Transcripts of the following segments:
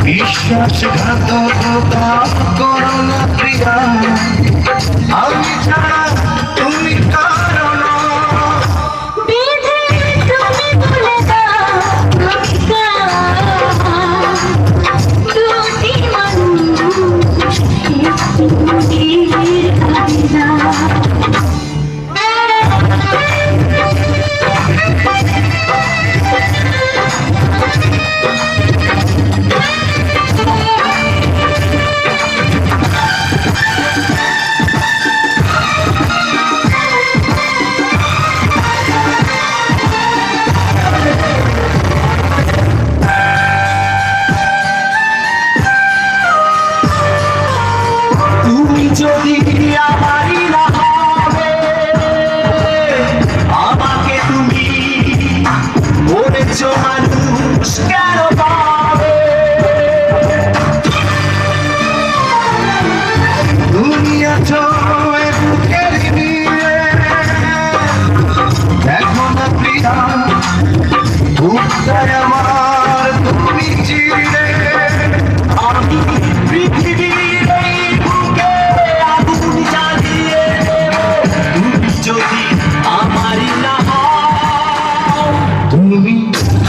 বিশ্বাসঘাতকতা করো না প্রিয়া, আমি ছাড়া তুমি কারো না। বিধি তুমি বলে দাও দুটি মানুষ যদি আমারই না হবে, আমাকে তুমি বলেছ মানুষ কেন পাবে? দুনিয়া ছয় বুকের নিয়ে দেখো না প্রিয়া, বুকটায় আমার তুমি চিরে। আমি পৃথিবীর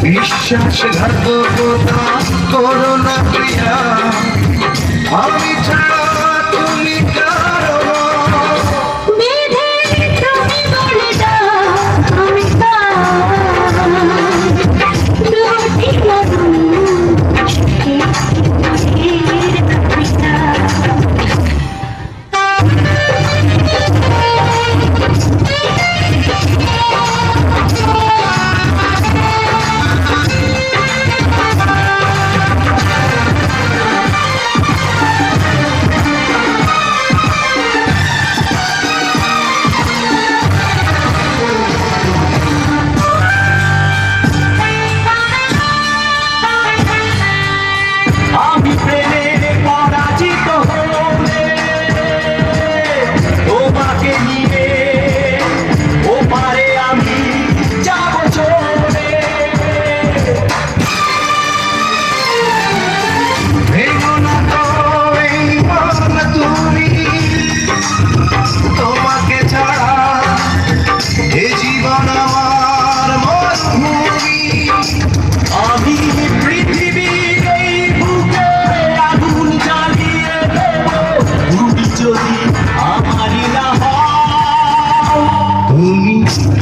বিশ্বাসঘাতকতা করো না প্রিয়া, আমি ছাড়া তুমি কারো না। বিধি তুমি বলে দাও আমি দুটি মানুষ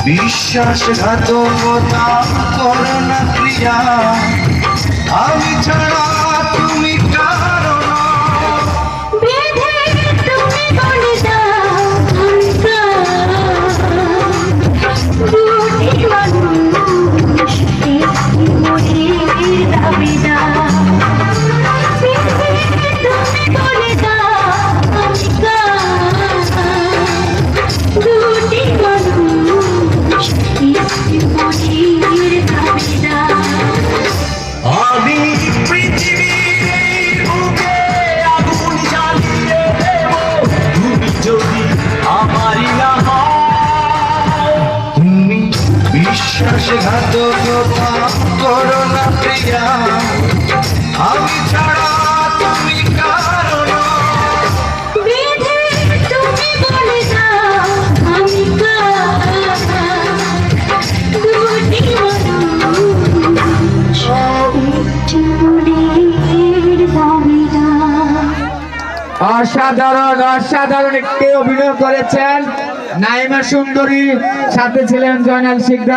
বিশ্বাসঘাতকতা করো না প্রিয়া, আমি ছাড়া তুমি কারো না। বিধি তুমি বলে দাও দুটি মানুষ মনের দাবিদার। বিধি তুমি বলে দাও দুটি মানুষ আমি পৃথিবীর বুকে আগুন জ্বালিয়ে দেব, তুমি যদি আমারই না হও। তুমি বিশ্বাসঘাতকতা করো না প্রিয়া, আমি ছাড়া তুমি কারো না। বিধি তুমি বলে দাও আমি দুটি মানুষ অসাধারণ অসাধারণ একটি অভিনয় করেছেন নাইমা সুন্দরী, সাথে ছিলেন জয়নাল শিকদার।